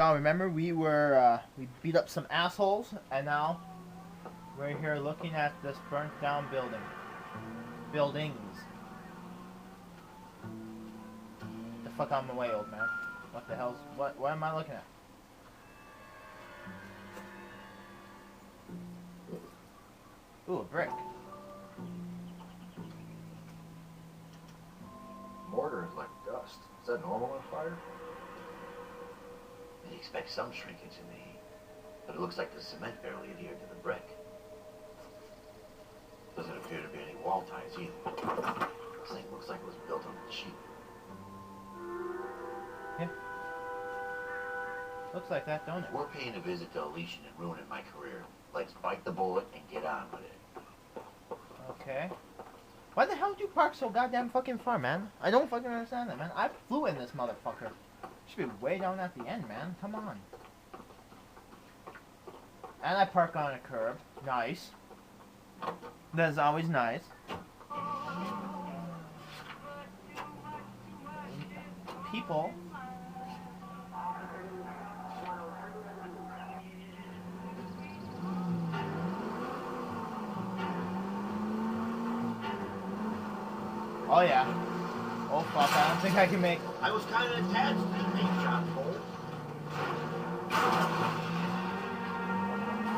John, remember we beat up some assholes, and now we're here looking at this burnt down buildings. Get the fuck out of my way, old man. What the hell's, what am I looking at? Ooh, a brick. Mortar is like dust. Is that normal on fire? You'd expect some shrinkage in the heat, but it looks like the cement barely adhered to the brick. Doesn't appear to be any wall ties either. This thing looks like it was built on a cheap. Yeah. Looks like that, don't it? We're paying a visit to Elysian and ruining my career. Let's bite the bullet and get on with it. Okay. Why the hell did you park so goddamn fucking far, man? I don't fucking understand that, man. I flew in this motherfucker. Should be way down at the end, man. Come on. And I park on a curb. Nice. That's always nice. People. Oh yeah. Oh fuck, I don't think I can make... I was kind of attached to the paint shop hole.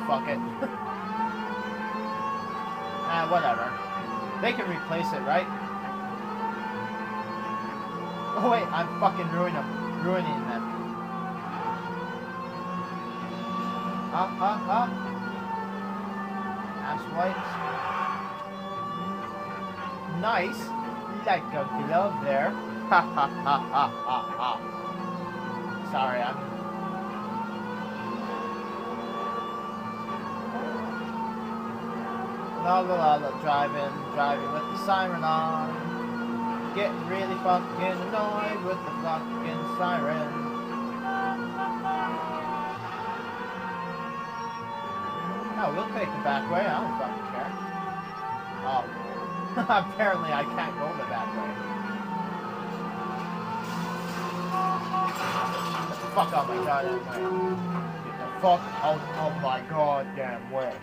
Fuck it. Whatever. They can replace it, right? Oh wait, I'm fucking ruining them. Up. Ass wipes. Nice. Like a glove there. Ha ha ha ha ha ha. Sorry, I'm... La la la la, driving with the siren on. Getting really fucking annoyed with the fucking siren. No, we'll take the back way, I don't fucking care. Oh. Apparently I can't go the back way. Get the fuck out of my goddamn way. Get the fuck out of my goddamn way.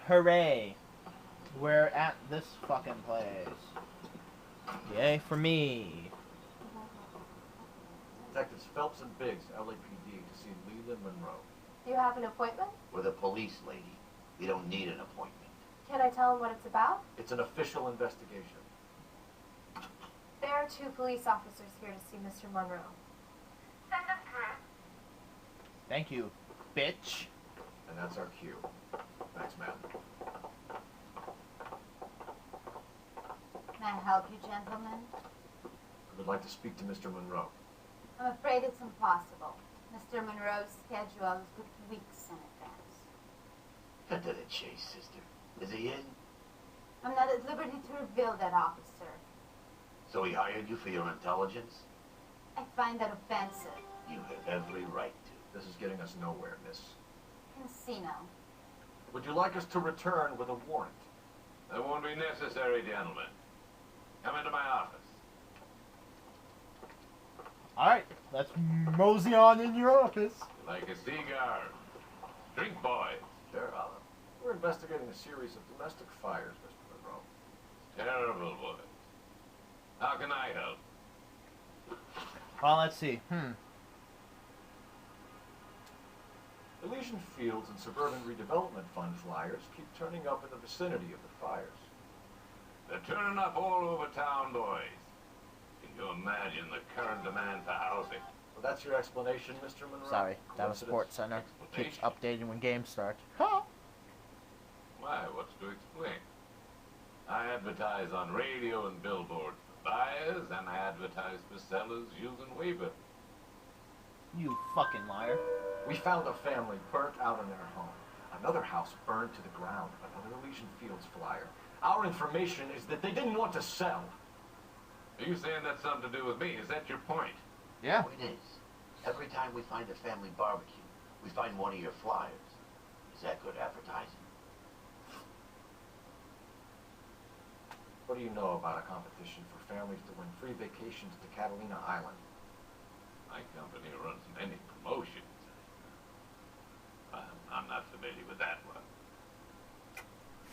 Hooray! We're at this fucking place. Yay for me. Detectives Phelps and Biggs, LAPD, to see Leland Monroe. You have an appointment? We're the police, lady. We don't need an appointment. Can I tell him what it's about? It's an official investigation. There are 2 police officers here to see Mr. Monroe. Send them through. Thank you, bitch. And that's our cue. Thanks, ma'am. May I help you, gentlemen? I would like to speak to Mr. Monroe. I'm afraid it's impossible. Mr. Monroe's schedule is booked weeks in advance. Cut to the chase, sister. Is he in? I'm not at liberty to reveal that, officer. So he hired you for your intelligence? I find that offensive. You have every right to. This is getting us nowhere, miss. Casino. Would you like us to return with a warrant? That won't be necessary, gentlemen. Come into my office. Alright, let's mosey on in your office. Like a cigar. Drink, boys. Sure, Alan. We're investigating a series of domestic fires, Mr. Monroe. Terrible, boys. How can I help? Well, let's see. Elysian Fields and Suburban Redevelopment Fund flyers keep turning up in the vicinity of the fires. They're turning up all over town, boys. Can you imagine the current demand for housing? Well, that's your explanation, Mr. Monroe? Sorry, that was Sports Center. Keeps updating when games start. Huh? Why, what's to explain? I advertise on radio and billboards for buyers, and I advertise for sellers using waiver. You fucking liar. We found a family burnt out in their home. Another house burned to the ground. Another Elysian Fields flyer. Our information is that they didn't want to sell. Are you saying that's something to do with me? Is that your point? Yeah. Oh, it is. Every time we find a family barbecue, we find one of your flyers. Is that good advertising? What do you know about a competition for families to win free vacations to Catalina Island? My company runs many promotions. I'm not familiar with that one.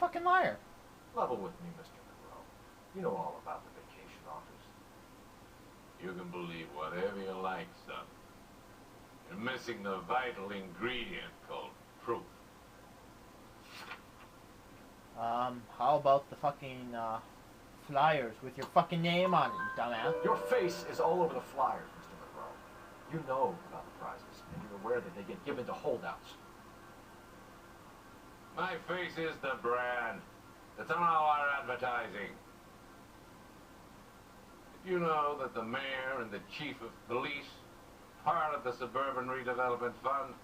Fucking liar. Level with me, Mr. Monroe. You know all about the vacation offers. You can believe whatever you like, son. You're missing the vital ingredient called proof. How about the fucking, flyers with your fucking name on it, you dumbass? Your face is all over the flyers, Mr. Monroe. You know about the prizes, and you're aware that they get given to holdouts. My face is the brand. It's on all our advertising. Did you know that the mayor and the chief of police, part of the Suburban Redevelopment Fund?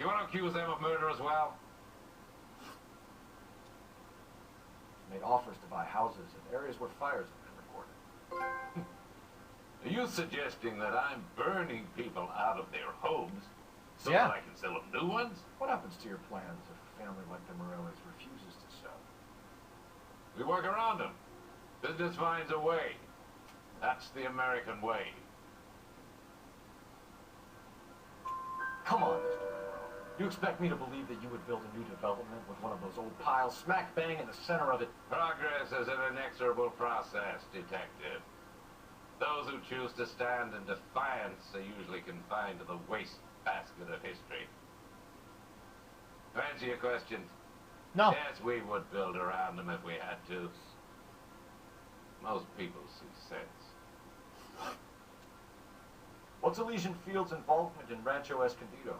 You want to accuse them of murder as well? Made offers to buy houses in areas where fires have been reported. Are you suggesting that I'm burning people out of their homes so Yeah. that I can sell them new ones? What happens to your plans if a family like the Morellis refuses to sell? We work around them. Business finds a way. That's the American way. Come on, Mr. Monroe. You expect me to believe that you would build a new development with one of those old piles smack bang in the center of it? Progress is an inexorable process, detective. Those who choose to stand in defiance are usually confined to the wastebasket of history. To answer your question, No. yes, we would build around them if we had to. Most people see sense. What's Elysian Field's involvement in Rancho Escondido?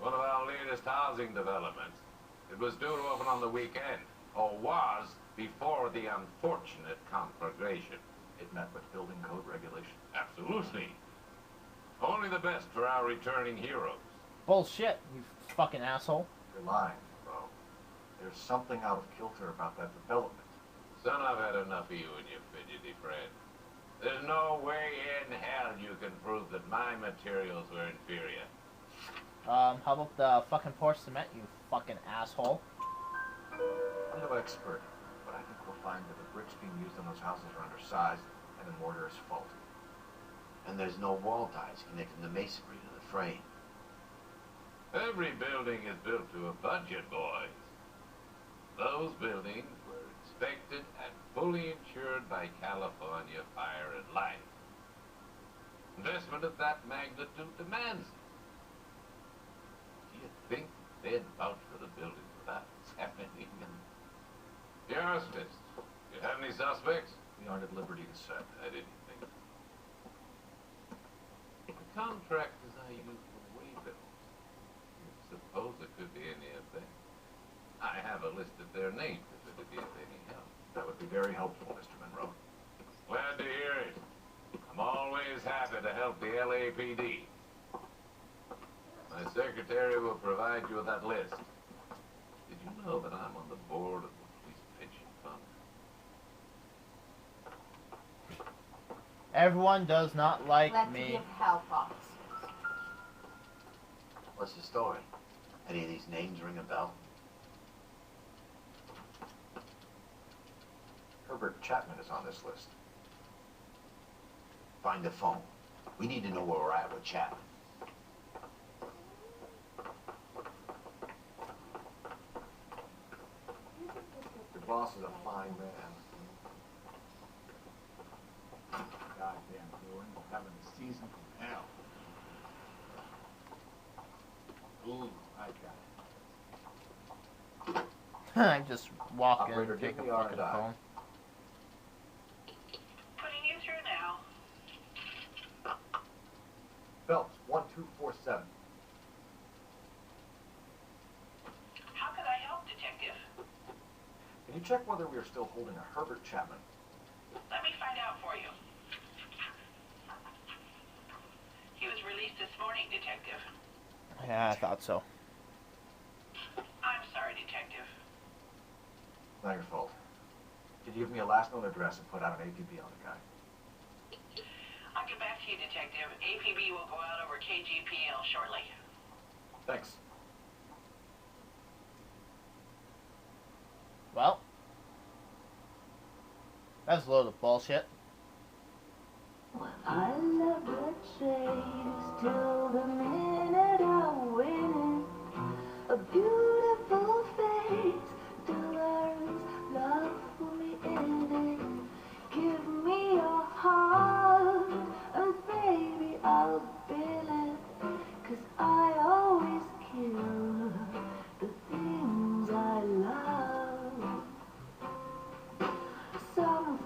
One of our latest housing developments. It was due to open on the weekend, or was before the unfortunate conflagration. It met with building code regulations. Absolutely. Only the best for our returning heroes. Bullshit, you fucking asshole. You're lying, Monroe. There's something out of kilter about that development. Son, I've had enough of you and your fidgety friend. There's no way in hell you can prove that my materials were inferior. How about the fucking porous cement, you fucking asshole? I'm no expert, but I think we'll find that the bricks being used on those houses are undersized and the mortar is faulty. And there's no wall ties connecting the masonry to the frame. Every building is built to a budget, boys. Those buildings were inspected and fully insured by California Fire and Life. Investment of that magnitude demands it. Do you think they'd vouch for the buildings without examining them? The arsonists, you have any suspects? We aren't at liberty to say. I didn't think. The contractors I use for waybills. Suppose it could be any of them. I have a list of their names if it would be of any help. That would be very helpful, Mr. Monroe. Glad to hear it. I'm always happy to help the LAPD. My secretary will provide you with that list. Did you know that I'm on the board of the police pension fund? Everyone does not like Let's me. give help, officers. What's the story? Any of these names ring a bell? Herbert Chapman is on this list. Find the phone. We need to know where we're at with Chapman. Your boss is a fine man. Goddamn Bruin, having a season from hell. Ooh, I got it. I just walk in Operator, and take give a me fucking R&I. phone. Putting you through now. Phelps, 1247. How could I help, Detective? Can you check whether we are still holding a Herbert Chapman? Let me find out for you. He was released this morning, Detective. Yeah, I thought so. I'm sorry, Detective. Not your fault. Could you give me a last known address and put out an APB on the guy? I'll get back to you, Detective. APB will go out over KGPL shortly. Thanks. Well, That's a load of bullshit. Well, I love the chase till the minute I win it. A beautiful face delivers love for me in it. Give me your heart, and baby I'll feel it. 'Cause I always kill the things I love.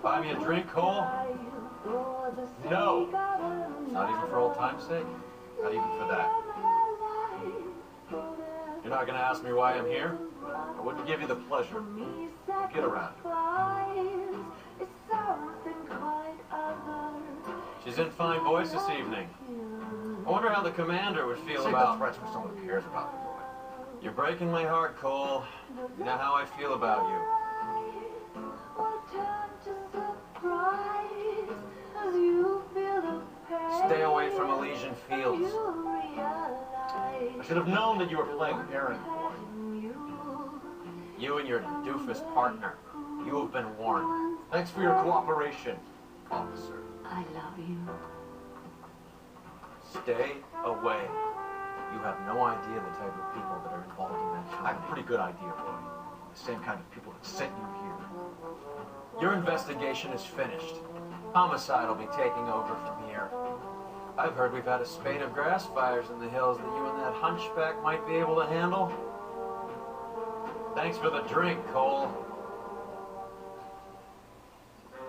Buy me a drink, Cole? No. Not even for old time's sake? Not even for that. You're not gonna ask me why I'm here? I wouldn't give you the pleasure. Get around here. She's in fine voice this evening. I wonder how the commander would feel about threats for someone who cares about the boy. You're breaking my heart, Cole. You know how I feel about you. Stay away from Elysian Fields. I should have known that you were playing errand boy. You and your doofus partner. You have been warned. Thanks for your cooperation, officer. I love you. Stay away. You have no idea the type of people that are involved in that show. I have a pretty good idea, boy. The same kind of people that sent you here. Your investigation is finished. Homicide will be taking over from here. I've heard we've had a spate of grass fires in the hills that you and that hunchback might be able to handle. Thanks for the drink, Cole.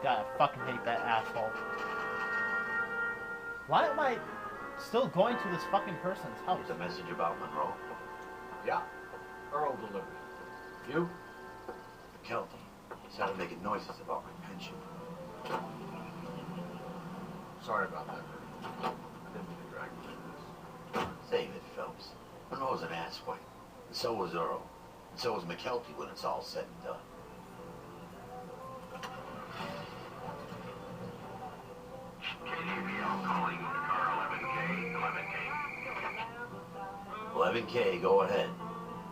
God, I fucking hate that asshole. Why am I still going to this fucking person's house? It's a message about Monroe. Yeah, Earl delivered it. You? Kelty. He started making noises about my pension. Sorry about that, Earl. I didn't mean to drag you into this. Save it, Phelps. Monroe's an asswipe. And so was Earl. And so was McKelty when it's all said and done. KGPL calling car 11K, 11K. 11K, go ahead.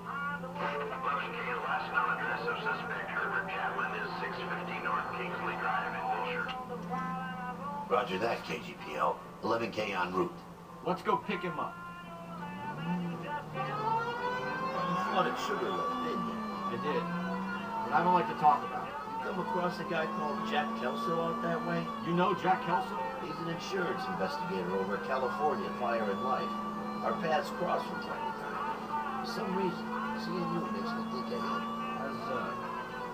11K, last known address of suspect Herbert Chapman is 650 North Kingsley Drive in Wilshire. Roger that, KGPL. 11K en route. Let's go pick him up. You flooded Sugarloaf, didn't you? I did. But I don't like to talk about it. You come across a guy called Jack Kelso out that way? You know Jack Kelso? He's an insurance investigator over at California Fire and Life. Our paths cross from time to time. For some reason, seeing you makes me think of him. Has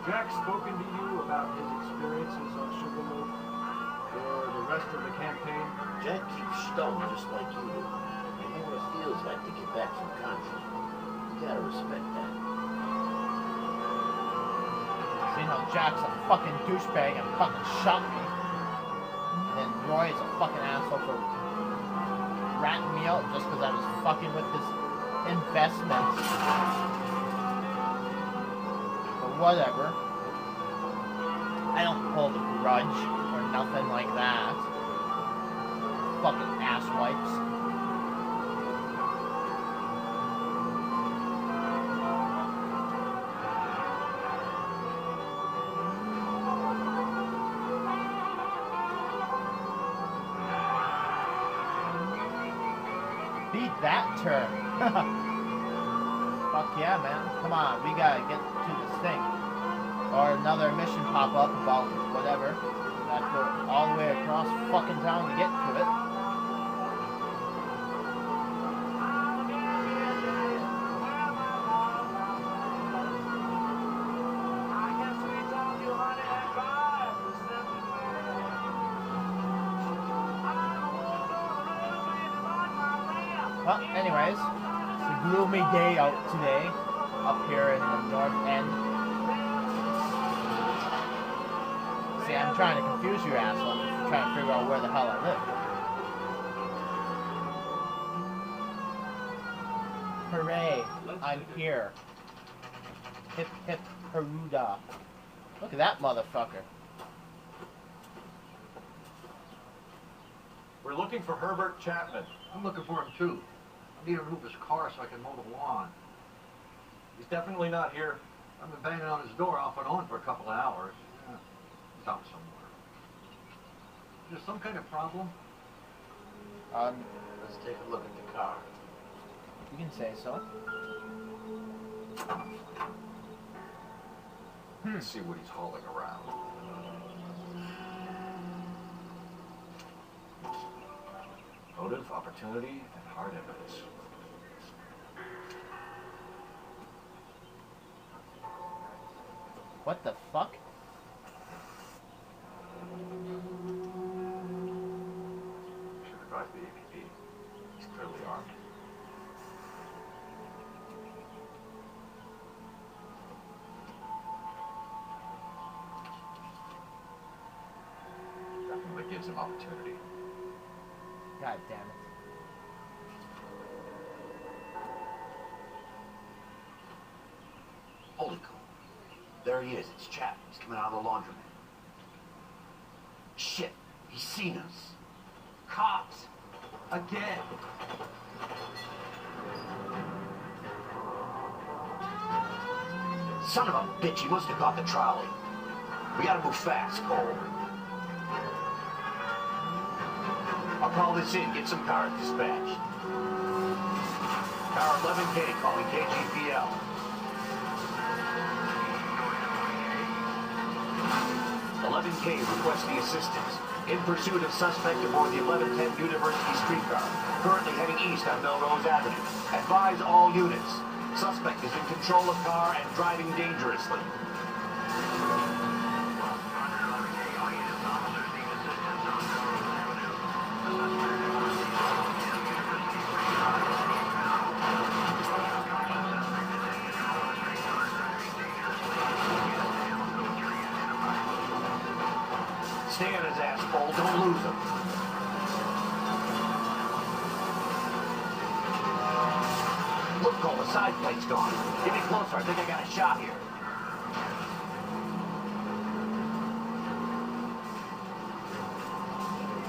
Jack spoken to you about his experiences on Sugarloaf or the rest of the campaign? Jack keeps stoned just like you do. I know what it feels like to get back from conflict. You gotta respect that. Seeing how Jack's a fucking douchebag and fucking shot me. And then Roy is a fucking asshole for ratting me out just because I was fucking with his investments. But whatever. I don't hold a grudge or nothing like that. Fucking asswipes. Beat that turn. Fuck yeah, man. Come on, we gotta get to this thing. Or another mission pop up about whatever. Gotta go all the way across fucking town to get to it. Well, anyways, it's a gloomy day out today, up here in the north end. See, I'm trying to confuse you, asshole. I'm trying to figure out where the hell I live. Hooray, I'm here. Hip hip Haruda. Look at that motherfucker. We're looking for Herbert Chapman. I'm looking for him too. I need to move his car so I can mow the lawn. He's definitely not here. I've been banging on his door off and on for a couple of hours. Yeah. Come somewhere. Is there some kind of problem? Let's take a look at the car. You can say so. Let's see what he's hauling around. Motive, opportunity, and hard evidence. What the fuck? Should advise the APB. He's clearly armed. Definitely gives him opportunity. God damn it. Holy cow. There he is. It's Chapman. He's coming out of the laundromat. Shit. He's seen us. Cops. Again. Son of a bitch. He must have caught the trolley. We gotta move fast, Cole. I'll call this in. Get some cars dispatched. Car 11K calling KGPL. 11K requesting assistance. In pursuit of suspect aboard the 1110 University streetcar. Currently heading east on Melrose Avenue. Advise all units. Suspect is in control of car and driving dangerously. Stay on his ass, Cole. Don't lose him. Look, Cole, the side plate's gone. Get me closer. I think I got a shot here.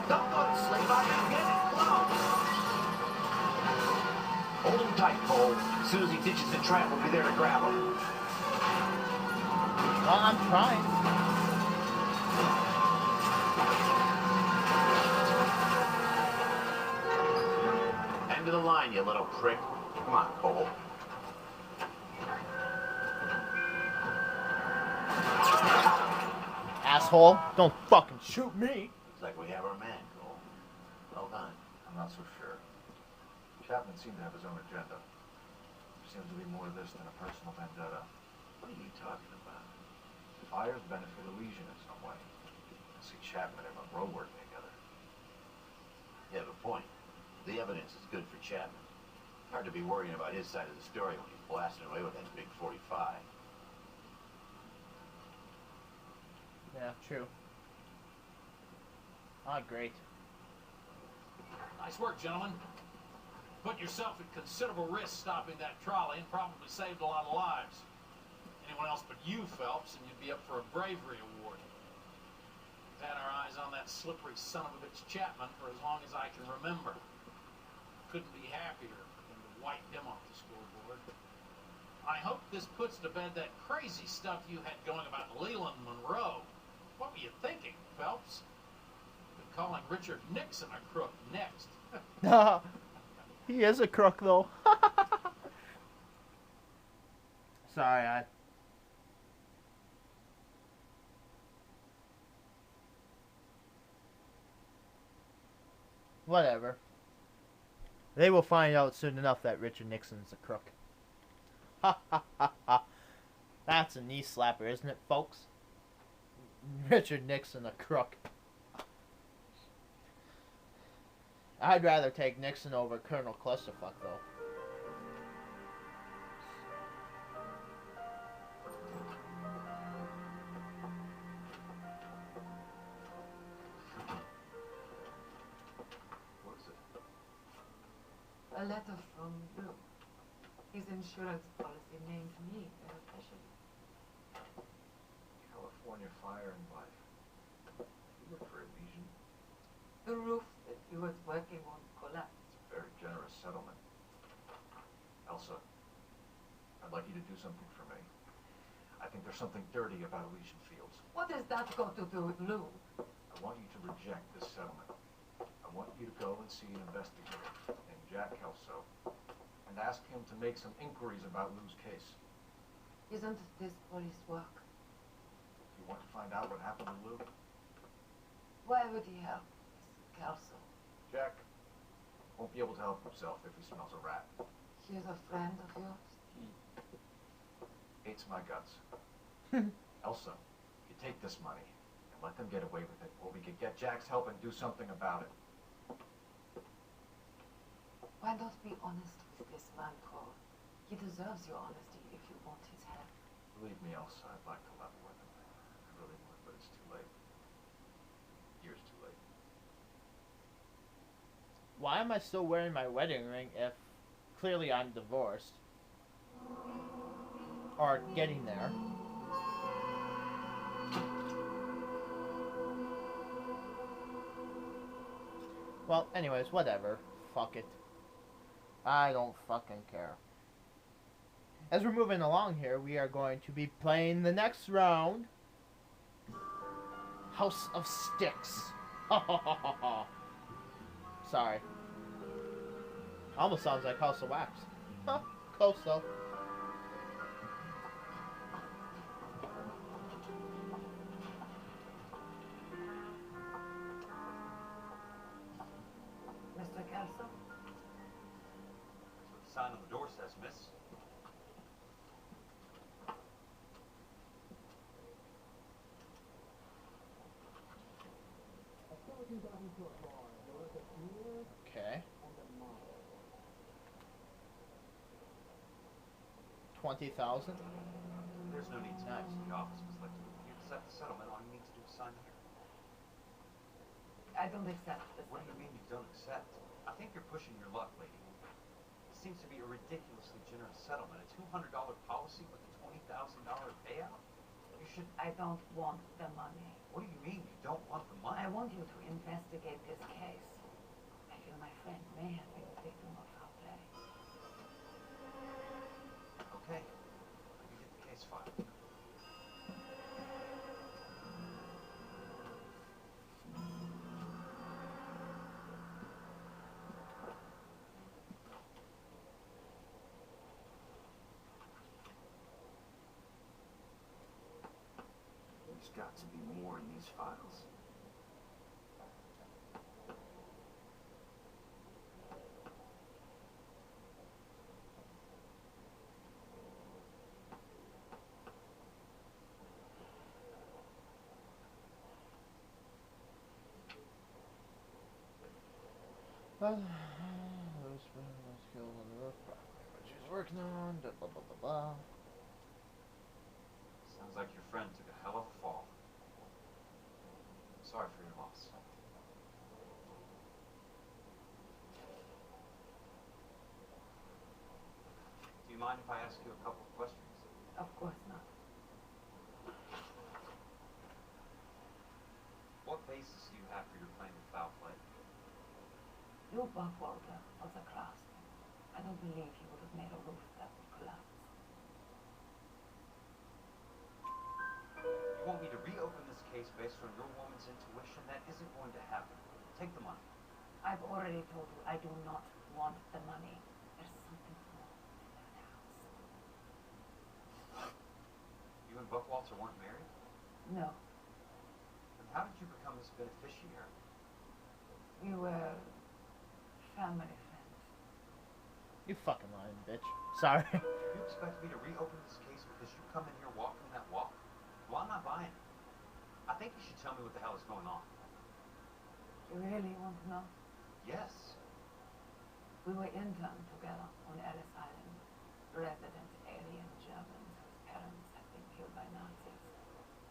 Don't look, Slave. I'm getting close. Hold him tight, Cole. As soon as he ditches the trap, we'll be there to grab him. Well, I'm trying. End of the line, you little prick. Come on, Cole. Asshole. Don't fucking shoot me. Looks like we have our man, Cole. Well done. I'm not so sure. Chapman seemed to have his own agenda. There seems to be more to this than a personal vendetta. What are you talking about? Fires benefit Elysian in some way. I see Chapman and Monroe working together. You have a point. The evidence is good for Chapman. Hard to be worrying about his side of the story when he's blasting away with that big 45. Yeah, true. Ah, great. Nice work, gentlemen. Put yourself at considerable risk stopping that trolley and probably saved a lot of lives. Anyone else but you, Phelps, and you'd be up for a bravery award. We've had our eyes on that slippery son of a bitch Chapman for as long as I can remember. Couldn't be happier than to wipe him off the scoreboard. I hope this puts to bed that crazy stuff you had going about Leland Monroe. What were you thinking, Phelps? You've been calling Richard Nixon a crook next. He is a crook, though. Sorry, whatever. They will find out soon enough that Richard Nixon's a crook. Ha ha ha ha. That's a knee slapper, isn't it, folks? Richard Nixon a crook. I'd rather take Nixon over Colonel Clusterfuck, though. What is it? A letter from Bill. His insurance policy named me beneficiary. California Fire and Life. You work for Elysian? The roof that he was working on collapsed. It's a very generous settlement. Elsa, I'd like you to do something for me. I think there's something dirty about Elysian Fields. What has that got to do with Lou? I want you to reject this settlement. I want you to go and see an investigator named Jack Kelso and ask him to make some inquiries about Lou's case. Isn't this police work? You want to find out what happened to Lou? Why would he help Mr. Kelso? Jack won't be able to help himself if he smells a rat. He is a friend of yours? He hates my guts. Elsa, you take this money and let them get away with it, or we could get Jack's help and do something about it. Why not be honest with this man, Paul? He deserves your honesty if you want his help. Believe me, Elsa, I'd like to level with him. I really would, but it's too late. Years too late. Why am I still wearing my wedding ring if clearly I'm divorced? Or getting there. Well, anyways, whatever. Fuck it. I don't fucking care. As we're moving along here, we are going to be playing the next round. House of Sticks. Sorry. Almost sounds like House of Wax. Huh, close though. Mr. Kelso? That's what the sign on the door says, miss. Okay. 20,000. There's no need to Nice. go to the office, Miss Licton. You accept the settlement, all you need to do is sign here. I don't accept this. What do you mean you don't accept? I think you're pushing your luck, lady. It seems to be a ridiculously generous settlement. A $200 policy with a $20,000 payout? You should... I don't want the money. What do you mean you don't want the money? I want you to investigate this case. I feel my friend may have been a victim of foul play. Okay. Let me get the case filed. There's got to be more in these files. Those skills on the roof. What she's working on. Blah blah blah blah. Sounds like your friend took a hell of a fall. Sorry for your loss. Do you mind if I ask you a couple of questions? Of course not. What basis do you have for your claim of foul play? Lou Buckwalter was a craftsman. I don't believe he would have made a roof that would collapse. You want me to reopen this case based on your woman's intuition? That isn't going to happen. Take the money. I've already told you I do not want the money. There's something wrong with that house. You and Buckwalter weren't married? No. Then how did you become his beneficiary? We were family friends. You fucking lying, bitch. Sorry. You expect me to reopen this case because you come in here walking that walk? Well, I'm not buying it. I think you should tell me what the hell is going on. You really want to know? Yes. We were interned together on Ellis Island. Resident alien Germans whose parents had been killed by Nazis.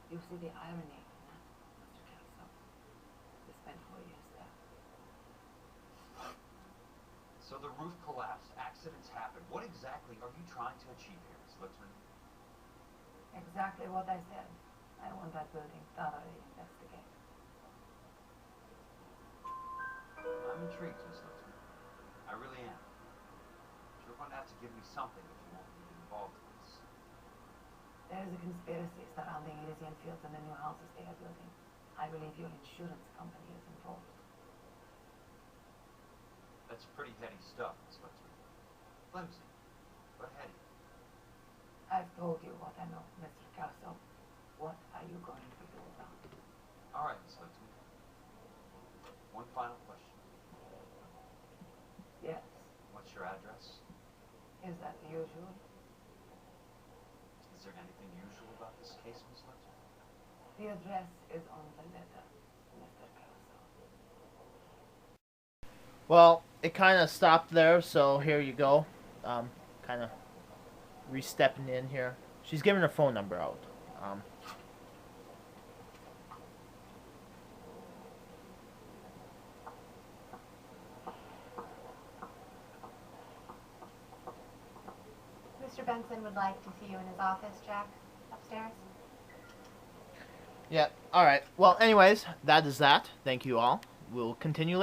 You see the irony in that, Mr. Kelso? We spent 4 years there. So the roof collapsed, accidents happened. What exactly are you trying to achieve here, Miss Litzman? Exactly what I said. I want that building thoroughly investigated. I'm intrigued, Miss Litzman. I really am. You're going to have to give me something if you want me to get involved in this. There There is a conspiracy surrounding Elysian Fields and the new houses they are building. I believe your insurance company is involved. That's pretty heady stuff, Inspector. Flimsy, but heady. I've told you what I know, Mr. Kelso. What are you going to do about it? All right, Inspector. One final question. Yes. What's your address? Is that usual? Is there anything usual about this case, Miss Lecter? The address is on the letter, Mr. Kelso. Well, it kind of stopped there, so here you go. Kind of re-stepping in here. She's giving her phone number out. Mr. Benson would like to see you in his office, Jack. Upstairs. Yeah, alright. Well, anyways, that is that. Thank you all. We'll continue later.